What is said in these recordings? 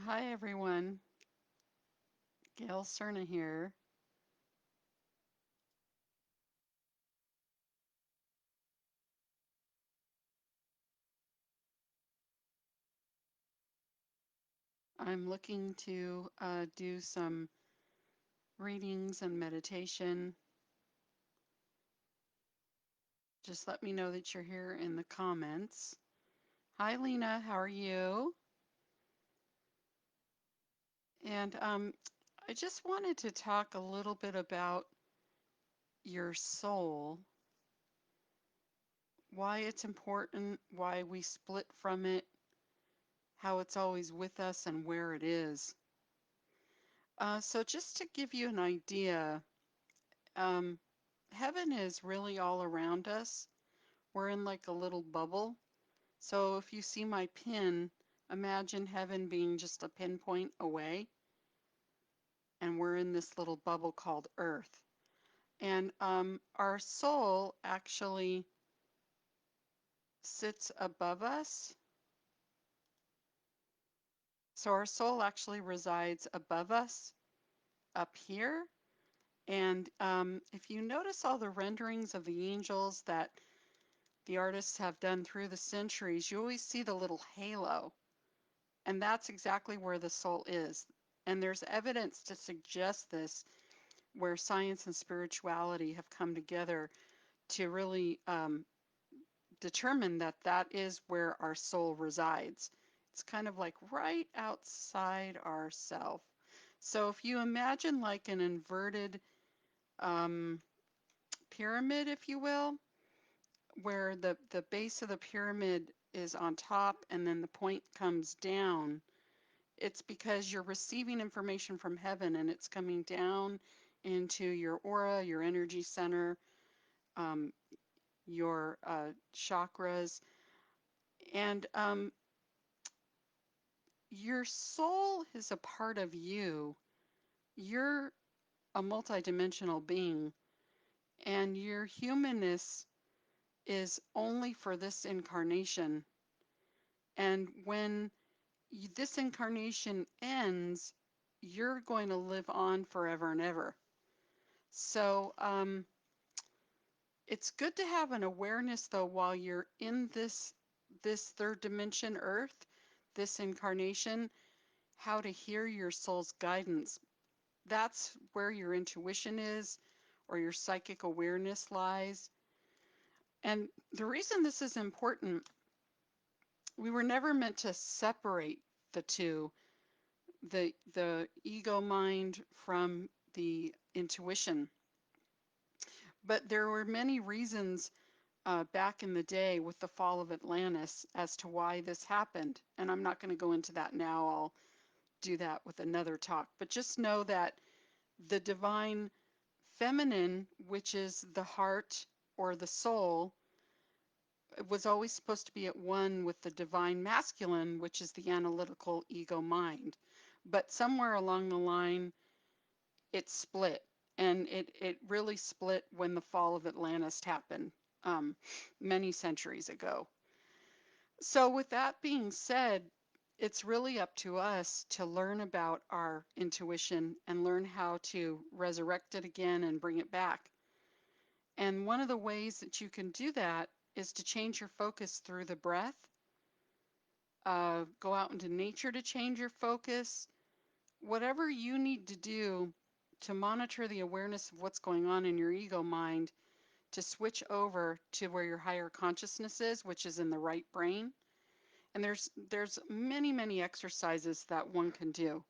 Hi everyone, Gail Cerna here. I'm looking to do some readings and meditation. Just let me know that you're here in the comments. Hi Lena, how are you? And I just wanted to talk a little bit about your soul, why it's important, why we split from it, how it's always with us, and where it is. So just to give you an idea, um, heaven is really all around us. We're in like a little bubble. So if you see my pin, imagine heaven being just a pinpoint away, and we're in this little bubble called Earth. And our soul actually sits above us. So our soul actually resides above us up here. And if you notice all the renderings of the angels that the artists have done through the centuries, you always see the little halo. And that's exactly where the soul is. And there's evidence to suggest this, where science and spirituality have come together to really determine that that is where our soul resides. It's kind of like right outside ourself. So if you imagine like an inverted um, pyramid, if you will, where the base of the pyramid is on top and then the point comes down, it's because you're receiving information from heaven and it's coming down into your aura, your energy center, um, your chakras, and your soul is a part of you. You're a multidimensional being, and your humanness is only for this incarnation. And when this incarnation ends, you're going to live on forever and ever. So, it's good to have an awareness though while you're in this third dimension Earth, this incarnation, how to hear your soul's guidance. That's where your intuition is or your psychic awareness lies. And the reason this is important, we were never meant to separate the two, the ego mind from the intuition. But there were many reasons back in the day with the fall of Atlantis as to why this happened. And I'm not going to go into that now. I'll do that with another talk. But just know that the divine feminine, which is the heart or the soul, was always supposed to be at one with the divine masculine, which is the analytical ego mind. But somewhere along the line, it split. And it really split when the fall of Atlantis happened um, many centuries ago. So, with that being said, it's really up to us to learn about our intuition and learn how to resurrect it again and bring it back. And one of the ways that you can do that is to change your focus through the breath, go out into nature to change your focus, whatever you need to do to monitor the awareness of what's going on in your ego mind to switch over to where your higher consciousness is, which is in the right brain. And there's many exercises that one can do.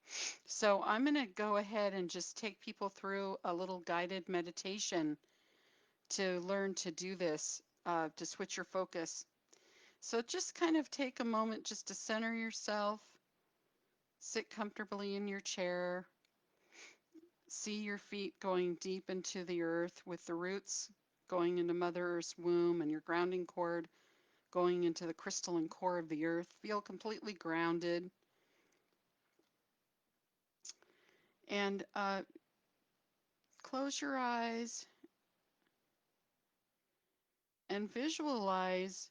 So I'm going to go ahead and just take people through a little guided meditation to learn to do this, to switch your focus. So just kind of take a moment just to center yourself, sit comfortably in your chair, see your feet going deep into the earth with the roots going into Mother Earth's womb and your grounding cord going into the crystalline core of the earth. Feel completely grounded. And close your eyes and visualize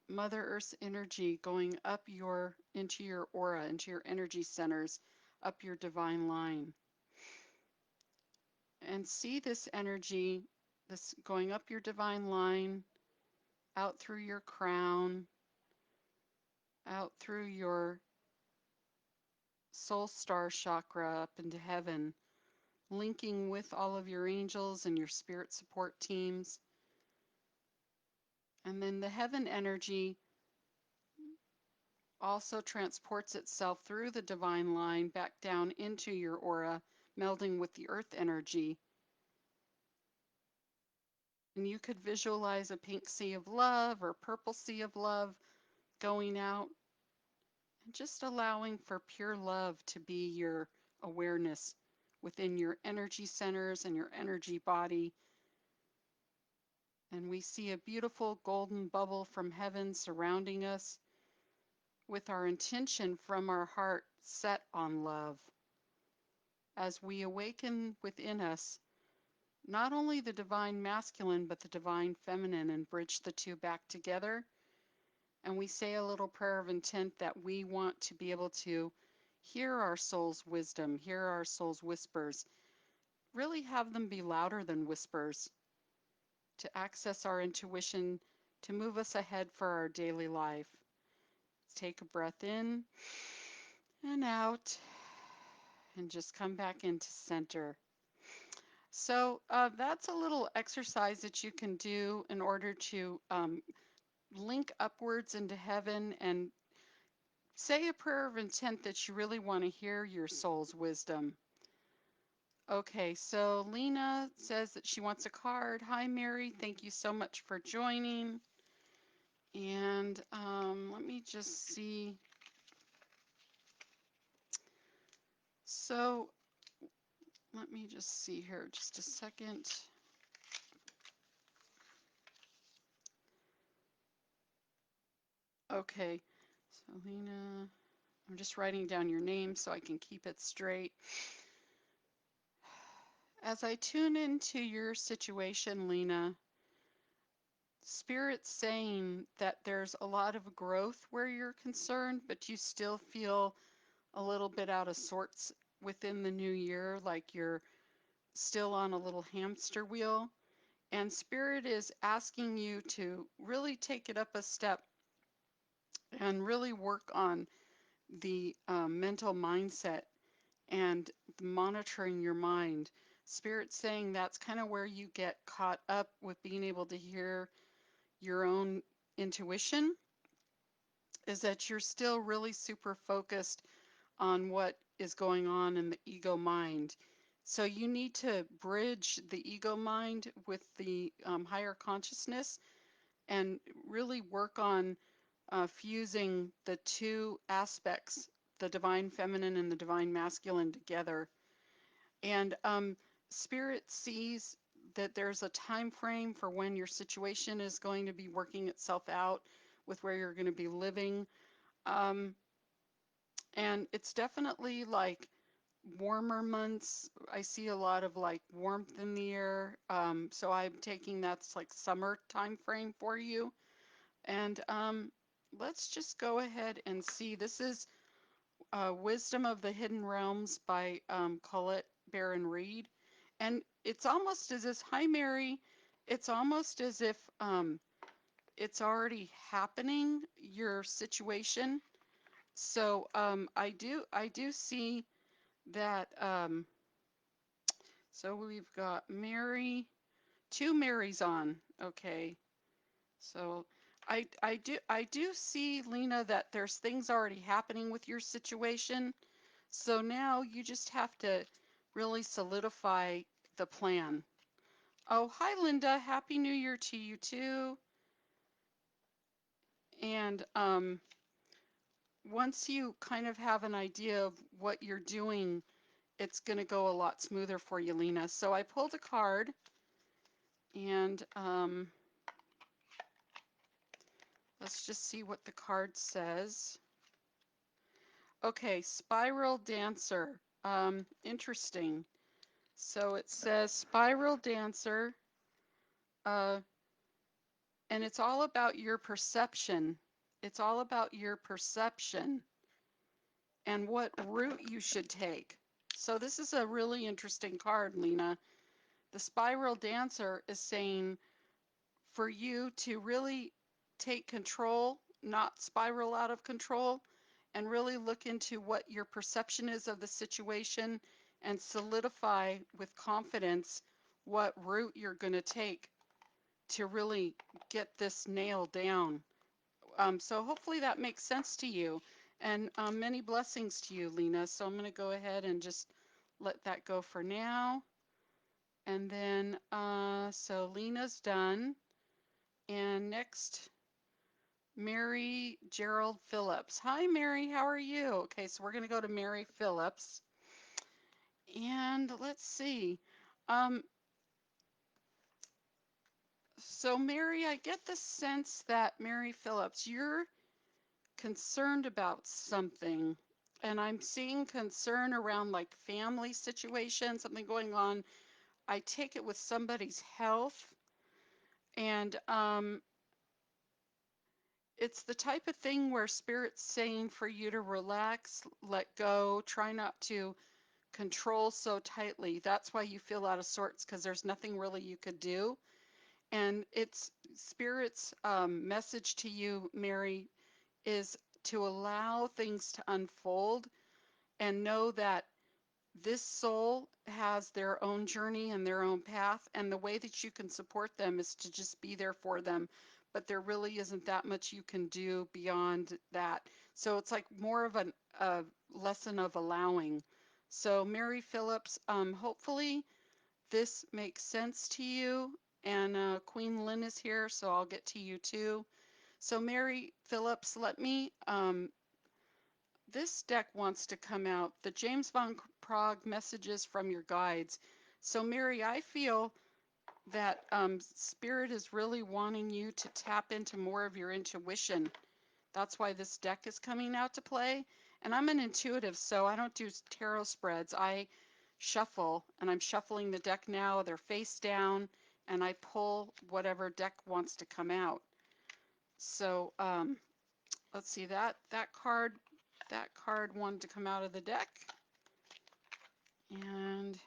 Mother Earth's energy going up your into your aura, into your energy centers, up your divine line. And see this energy, this going up your divine line, out through your crown, out through your soul star chakra up into heaven, linking with all of your angels and your spirit support teams. And then the heaven energy also transports itself through the divine line back down into your aura, melding with the earth energy. And you could visualize a pink sea of love or purple sea of love going out and just allowing for pure love to be your awareness within your energy centers and your energy body. And we see a beautiful golden bubble from heaven surrounding us with our intention from our heart set on love. As we awaken within us not only the divine masculine, but the divine feminine and bridge the two back together. And we say a little prayer of intent that we want to be able to hear our soul's wisdom, hear our soul's whispers, really have them be louder than whispers, to access our intuition, to move us ahead for our daily life. Let's take a breath in and out and just come back into center. So that's a little exercise that you can do in order to link upwards into heaven and say a prayer of intent that you really want to hear your soul's wisdom. Okay, so Lena says that she wants a card. Hi, Mary. Thank you so much for joining. And let me just see. So let me just see here just a second. Okay, so Lena, I'm just writing down your name so I can keep it straight. As I tune into your situation, Lena, Spirit's saying that there's a lot of growth where you're concerned, but you still feel a little bit out of sorts within the new year, like you're still on a little hamster wheel. And Spirit is asking you to really take it up a step and really work on the mental mindset and monitoring your mind. Spirit saying that's kind of where you get caught up with being able to hear your own intuition, is that you're still really super focused on what is going on in the ego mind. So you need to bridge the ego mind with the higher consciousness and really work on fusing the two aspects, the divine feminine and the divine masculine, together. And Spirit sees that there's a time frame for when your situation is going to be working itself out with where you're going to be living. Um, and it's definitely like warmer months. I see a lot of like warmth in the air. So I'm taking that's like summer time frame for you. And let's just go ahead and see. This is Wisdom of the Hidden Realms by Colette Baron Reed. And it's almost as if, hi Mary, it's almost as if it's already happening, your situation. So I do see that. So we've got Mary, two Marys on. Okay. So I do see, Lena, that there's things already happening with your situation. So now you just have to really solidify the plan. Oh, hi Linda. Happy New Year to you too. And once you kind of have an idea of what you're doing, it's going to go a lot smoother for you, Lena. So I pulled a card and let's just see what the card says. Okay, Spiral Dancer. Interesting. So it says Spiral Dancer, uh, and it's all about your perception. It's all about your perception. and what route you should take. So this is a really interesting card, Lena. The Spiral Dancer is saying for you to really take control, not spiral out of control, and really look into what your perception is of the situation and solidify with confidence what route you're going to take to really get this nailed down. So hopefully that makes sense to you. And many blessings to you, Lena. So I'm going to go ahead and just let that go for now. And then, so Lena's done. And next, Mary Gerald Phillips. Hi, Mary. How are you? Okay, so we're going to go to Mary Phillips. And let's see. Um, so, Mary, I get the sense that Mary Phillips, you're concerned about something. And I'm seeing concern around like family situation, something going on. I take it with somebody's health. And it's the type of thing where spirit's saying for you to relax, let go, try not to control so tightly. That's why you feel out of sorts because there's nothing really you could do. And it's spirit's message to you, Mary, is to allow things to unfold and know that this soul has their own journey and their own path, and the way that you can support them is to just be there for them. But there really isn't that much you can do beyond that. So it's like more of a lesson of allowing. So, Mary Phillips, hopefully this makes sense to you. And Queen Lynn is here, so I'll get to you too. So, Mary Phillips, let me this deck wants to come out, the James Van Prague Messages from Your Guides. So, Mary, I feel that Spirit is really wanting you to tap into more of your intuition. That's why this deck is coming out to play. And I'm an intuitive, so I don't do tarot spreads. I shuffle, and I'm shuffling the deck now. They're face down, and I pull whatever deck wants to come out. So, let's see that card wanted to come out of the deck. And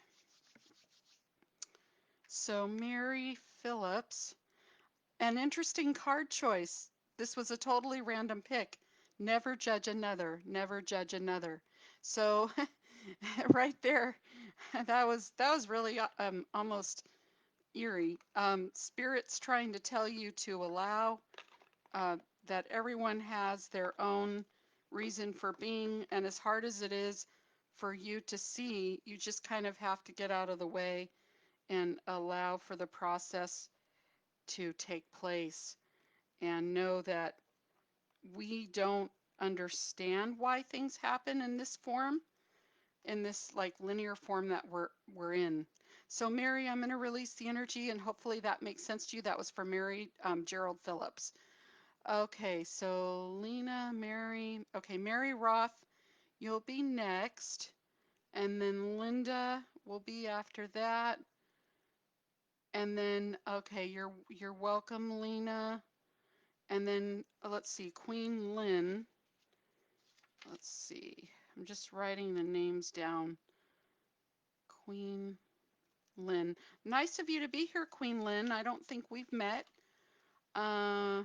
so Mary Phillips, an interesting card choice. This was a totally random pick. Never judge another, never judge another. So right there, that was really almost eerie. Spirit's trying to tell you to allow uh, that everyone has their own reason for being, and as hard as it is for you to see, you just kind of have to get out of the way and allow for the process to take place and know that we don't understand why things happen in this form, in this like linear form that we're in. So Mary, I'm going to release the energy and hopefully that makes sense to you. That was for Mary Gerald Phillips. Okay, so Lena, Mary, okay, Mary Roth, you'll be next, and then Linda will be after that, and then okay, you're welcome, Lena, and then let's see, Queen Lynn. Let's see, I'm just writing the names down. Queen Lynn, nice of you to be here, Queen Lynn. I don't think we've met. Uh,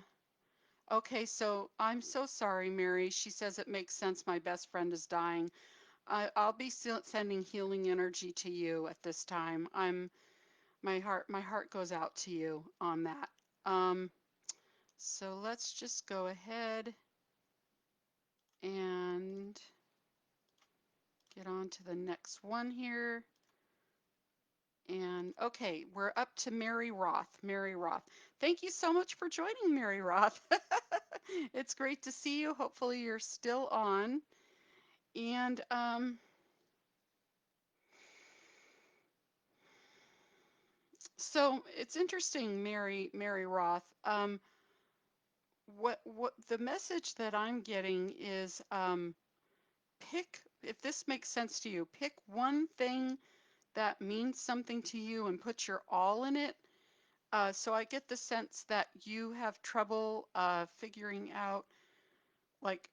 okay, so I'm so sorry, Mary. She says it makes sense. My best friend is dying. I'll be sending healing energy to you at this time. My heart goes out to you on that. Um, so let's just go ahead and get on to the next one here. And okay, we're up to Mary Roth. Mary Roth. Thank you so much for joining, Mary Roth. It's great to see you. Hopefully you're still on. And so it's interesting, Mary Roth. What the message that I'm getting is pick, if this makes sense to you, pick one thing that means something to you and put your all in it. So I get the sense that you have trouble figuring out, like,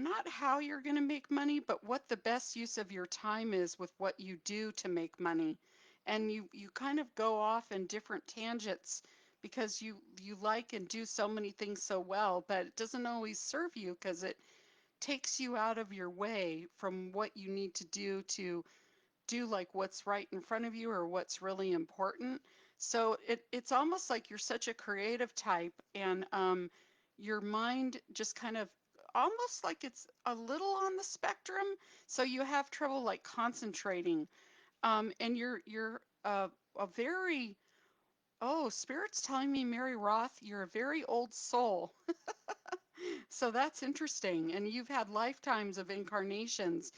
not how you're going to make money, but what the best use of your time is with what you do to make money. And you kind of go off in different tangents because you like and do so many things so well, but it doesn't always serve you because it takes you out of your way from what you need to do like what's right in front of you or what's really important. So it's almost like you're such a creative type, and your mind just kind of almost like it's a little on the spectrum. So you have trouble like concentrating. And you're a very, oh, Spirit's telling me, Mary Roth, you're a very old soul. So that's interesting. And you've had lifetimes of incarnations.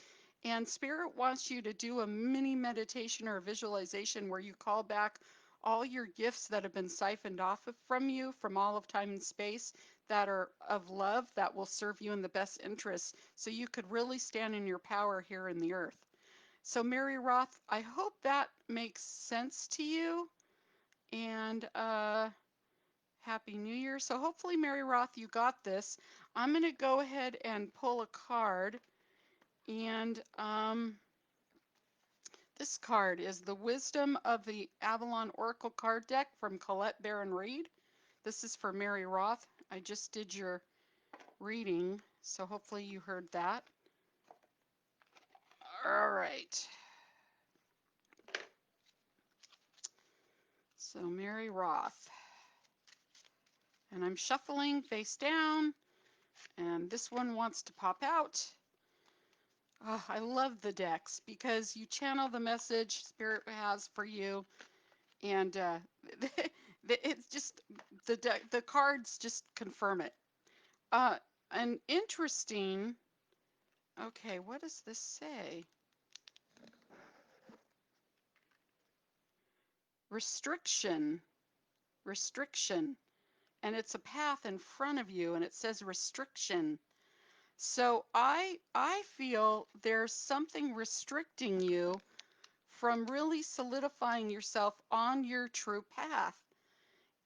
And Spirit wants you to do a mini meditation or a visualization where you call back all your gifts that have been siphoned off from you from all of time and space that are of love that will serve you in the best interest so you could really stand in your power here in the earth. So, Mary Roth, I hope that makes sense to you. And Happy New Year. So hopefully, Mary Roth, you got this. I'm going to go ahead and pull a card. And this card is the Wisdom of the Avalon Oracle card deck from Colette Baron Reed. This is for Mary Roth. I just did your reading, so hopefully you heard that. All right. So Mary Roth. And I'm shuffling face down, and this one wants to pop out. Oh, I love the decks because you channel the message Spirit has for you, and it's just the cards just confirm it. Uh, and interesting. Okay, what does this say? Restriction, restriction, and it's a path in front of you, and it says restriction. So I feel there's something restricting you from really solidifying yourself on your true path.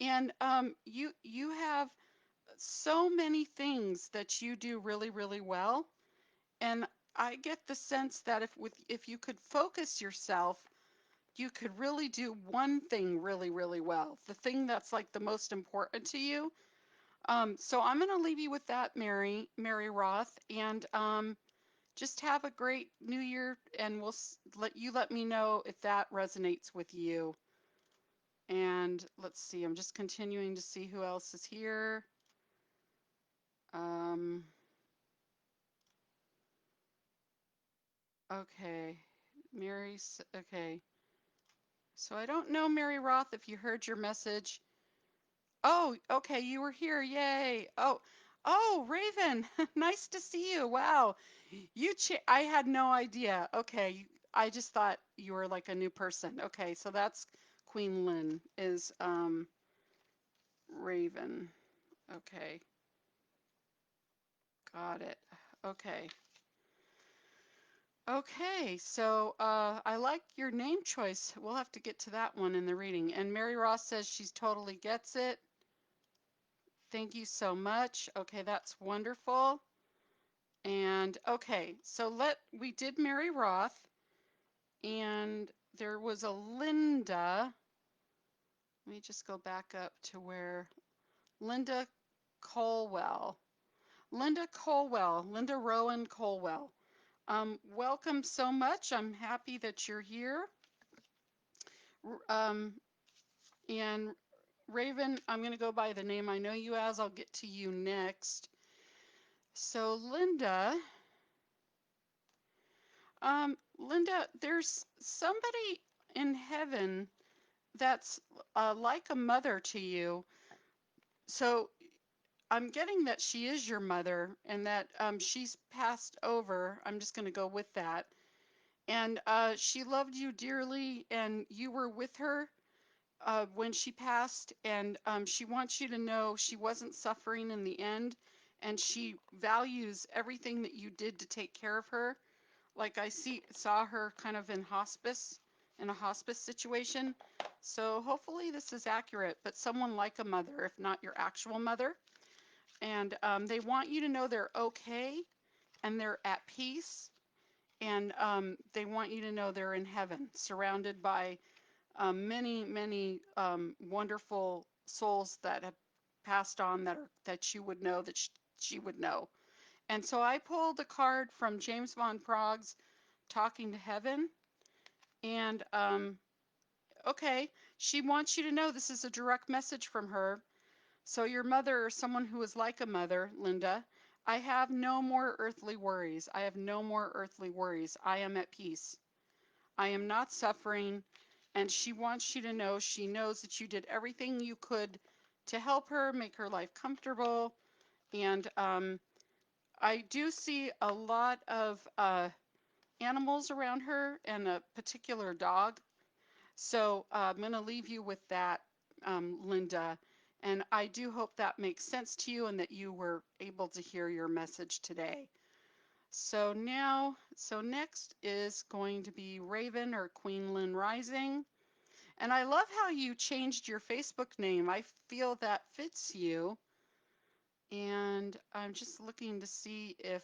And you have so many things that you do really, really well. And I get the sense that if you could focus yourself, you could really do one thing really, really well. The thing that's like the most important to you. So I'm going to leave you with that, Mary Roth, and just have a great New Year. And let me know if that resonates with you. And let's see, I'm just continuing to see who else is here. Um, okay, okay. So I don't know, Mary Roth, if you heard your message. Oh, okay, you were here. Yay. Oh, Raven, nice to see you. Wow. I had no idea. Okay, I just thought you were like a new person. Okay, so that's Queen Lynn is Raven. Okay, got it. Okay. Okay, so I like your name choice. We'll have to get to that one in the reading. And Mary Ross says she's totally gets it. Thank you so much. Okay, that's wonderful. And okay, so we did Mary Roth, and there was a Linda. Let me just go back up to where Linda Colwell. Linda Rowan Colwell. Welcome so much. I'm happy that you're here. Um, and Raven, I'm going to go by the name I know you as. I'll get to you next. So Linda, there's somebody in heaven that's like a mother to you. So I'm getting that she is your mother and that she's passed over. I'm just going to go with that. And she loved you dearly, and you were with her when she passed. And she wants you to know she wasn't suffering in the end, and she values everything that you did to take care of her. Like saw her kind of in a hospice situation. So hopefully this is accurate, but someone like a mother, if not your actual mother. And they want you to know they're okay. and they're at peace, and they want you to know they're in heaven, surrounded by many, many wonderful souls that have passed on that you would know that she would know. And so I pulled a card from James Von Prague's Talking to Heaven, and okay, she wants you to know this is a direct message from her. So your mother or someone who is like a mother, Linda, I have no more earthly worries. I have no more earthly worries. I am at peace. I am not suffering. And she wants you to know she knows that you did everything you could to help her, make her life comfortable. And I do see a lot of animals around her and a particular dog. So I'm going to leave you with that, Linda. And I do hope that makes sense to you and that you were able to hear your message today. So next is going to be Raven or Queen Lynn Rising. And I love how you changed your Facebook name. I feel that fits you. And I'm just looking to see if,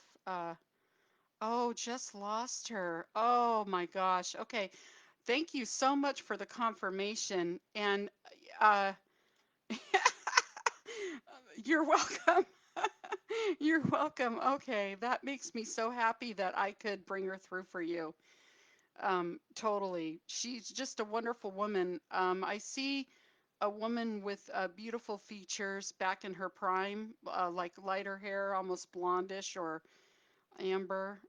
oh, just lost her. Oh my gosh. Okay. Thank you so much for the confirmation. And uh, you're welcome. You're welcome. Okay. That makes me so happy that I could bring her through for you. Totally. She's just a wonderful woman. I see a woman with beautiful features back in her prime, like lighter hair, almost blondish or amber,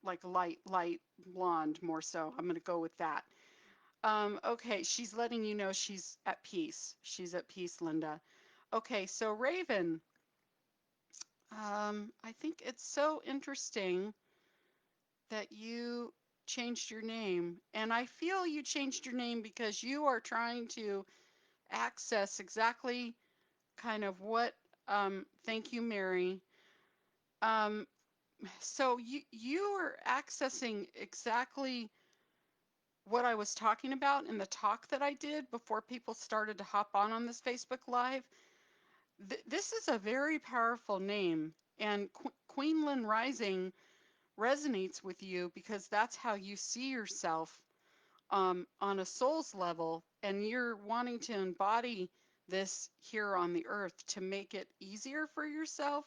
like light blonde more so. I'm going to go with that. Okay, she's letting you know she's at peace. She's at peace, Linda. Okay, so Raven, I think it's so interesting that you changed your name. And I feel you changed your name because you are trying to access exactly kind of what, thank you, Mary. Um, so you are accessing exactly what I was talking about in the talk that I did before people started to hop on this Facebook Live. This is a very powerful name, and Queen Lynn Rising resonates with you because that's how you see yourself on a soul's level, and you're wanting to embody this here on the earth to make it easier for yourself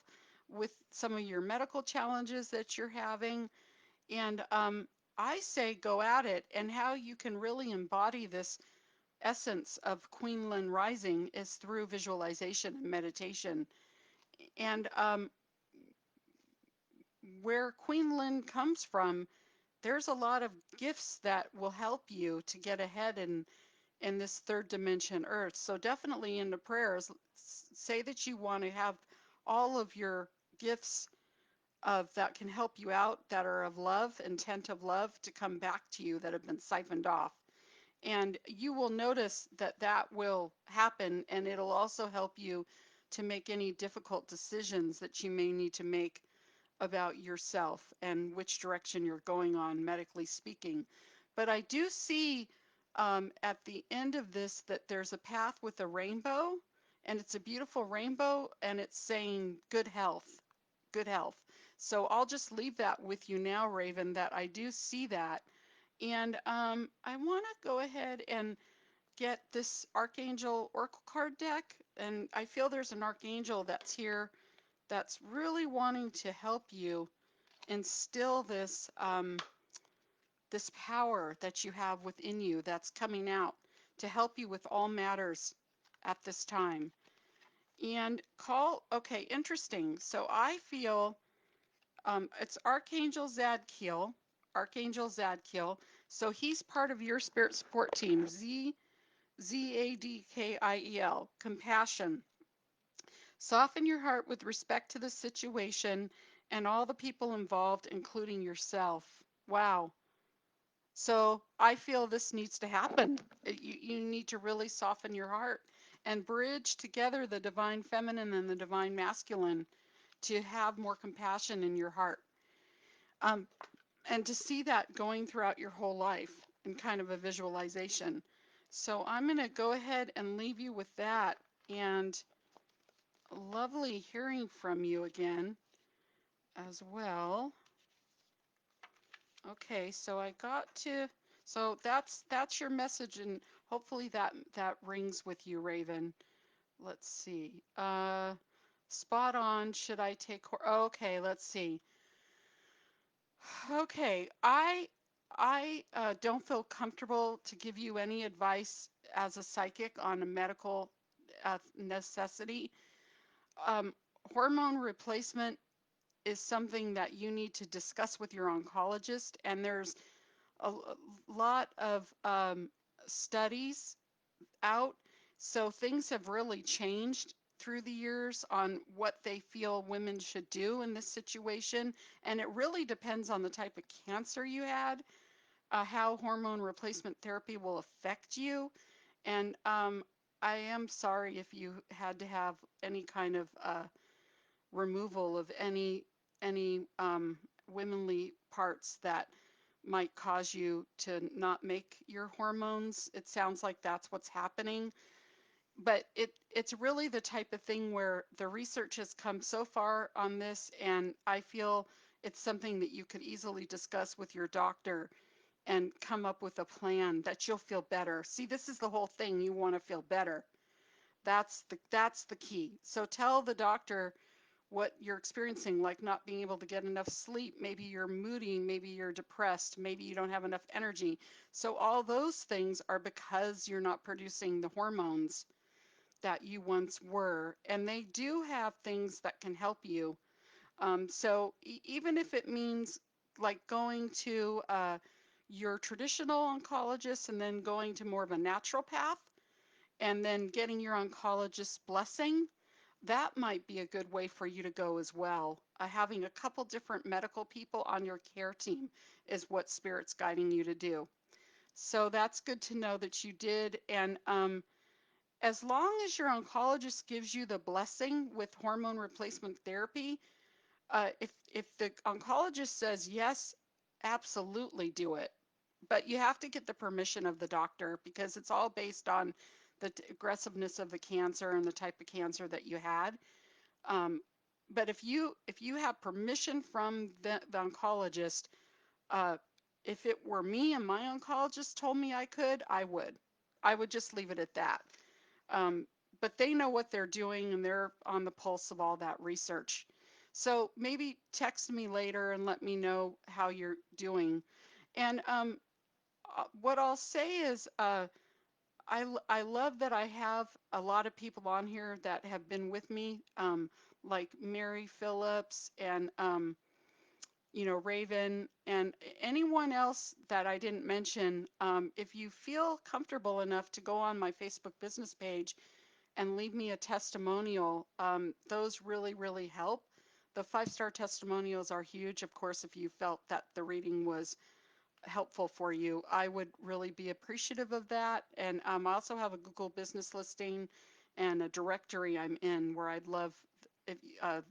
with some of your medical challenges that you're having. And I say go at it, and how you can really embody this essence of Queen Lynn Rising is through visualization and meditation. And where Queen Lynn comes from, there's a lot of gifts that will help you to get ahead in this third dimension earth. So definitely in the prayers, say that you want to have all of your gifts of that can help you out, that are of love, intent of love, to come back to you that have been siphoned off. And you will notice that that will happen, and it'll also help you to make any difficult decisions that you may need to make about yourself and which direction you're going on, medically speaking. But I do see at the end of this that there's a path with a rainbow, and it's a beautiful rainbow, and it's saying good health, good health. So I'll just leave that with you now, Raven, that I do see that. And I want to go ahead and get this Archangel Oracle card deck. And I feel there's an Archangel that's here that's really wanting to help you instill this power that you have within you that's coming out to help you with all matters at this time. And okay, interesting. So I feel it's Archangel Zadkiel, Archangel Zadkiel. So he's part of your spirit support team, Zadkiel, compassion. Soften your heart with respect to the situation and all the people involved, including yourself. Wow. So I feel this needs to happen. You need to really soften your heart and bridge together the divine feminine and the divine masculine to have more compassion in your heart. Um, and to see that going throughout your whole life in kind of a visualization. So I'm going to go ahead and leave you with that. And lovely hearing from you again. as well. Okay, so I got to, so that's your message, and hopefully that rings with you, Raven. Let's see. Spot on. Should I take? Okay, let's see. Okay, I don't feel comfortable to give you any advice as a psychic on a medical necessity. Um, Hormone replacement is something that you need to discuss with your oncologist, and there's a lot of studies out. So things have really changed through the years on what they feel women should do in this situation. And it really depends on the type of cancer you had, how hormone replacement therapy will affect you. And I am sorry if you had to have any kind of removal of any womanly parts that might cause you to not make your hormones. It sounds like that's what's happening, but it's really the type of thing where the research has come so far on this, and I feel it's something that you could easily discuss with your doctor and come up with a plan that you'll feel better. See, this is the whole thing. You want to feel better. That's the key. So tell the doctor what you're experiencing, like not being able to get enough sleep. Maybe you're moody, maybe you're depressed, maybe you don't have enough energy. So all those things are because you're not producing the hormones that you once were. And they do have things that can help you. So even if it means like going to your traditional oncologist and then going to more of a naturopath and then getting your oncologist's blessing, that might be a good way for you to go as well. Having a couple different medical people on your care team is what Spirit's guiding you to do. So that's good to know that you did. And as long as your oncologist gives you the blessing with hormone replacement therapy, if the oncologist says yes, absolutely do it. But you have to get the permission of the doctor because it's all based on the aggressiveness of the cancer and the type of cancer that you had. Um, but if you have permission from the oncologist, uh, if it were me and my oncologist told me I could, I would. I would just leave it at that. Um, but they know what they're doing and they're on the pulse of all that research. So maybe text me later and let me know how you're doing. And what I'll say is, I love that I have a lot of people on here that have been with me, like Mary Phillips and Raven and anyone else that I didn't mention. If you feel comfortable enough to go on my Facebook business page and leave me a testimonial, those really, really help. The 5-star testimonials are huge. Of course, if you felt that the reading was helpful for you, I would really be appreciative of that. And I also have a Google business listing and a directory I'm in where I'd love if, a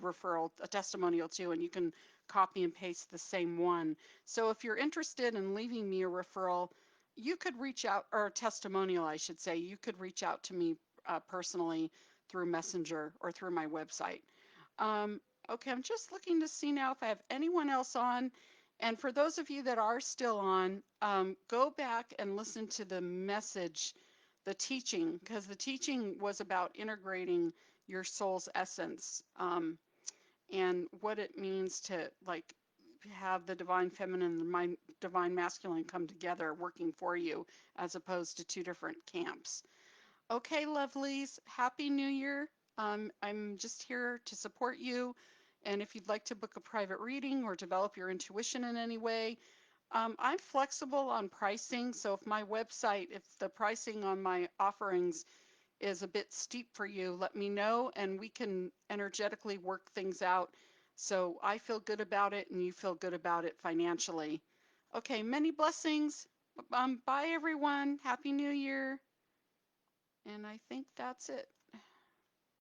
referral, a testimonial too, and you can copy and paste the same one. So if you're interested in leaving me a referral, you could reach out, or a testimonial, I should say, you could reach out to me personally through Messenger or through my website. Um, okay, I'm just looking to see now if I have anyone else on. And for those of you that are still on, go back and listen to the message, the teaching, because the teaching was about integrating your soul's essence, and what it means to like have the divine feminine and the divine masculine come together working for you as opposed to two different camps. Okay, lovelies, Happy New Year. I'm just here to support you. And if you'd like to book a private reading or develop your intuition in any way, I'm flexible on pricing. So if my website, if the pricing on my offerings is a bit steep for you, let me know and we can energetically work things out so I feel good about it and you feel good about it financially. Okay, many blessings. Bye, everyone. Happy New Year. And I think that's it.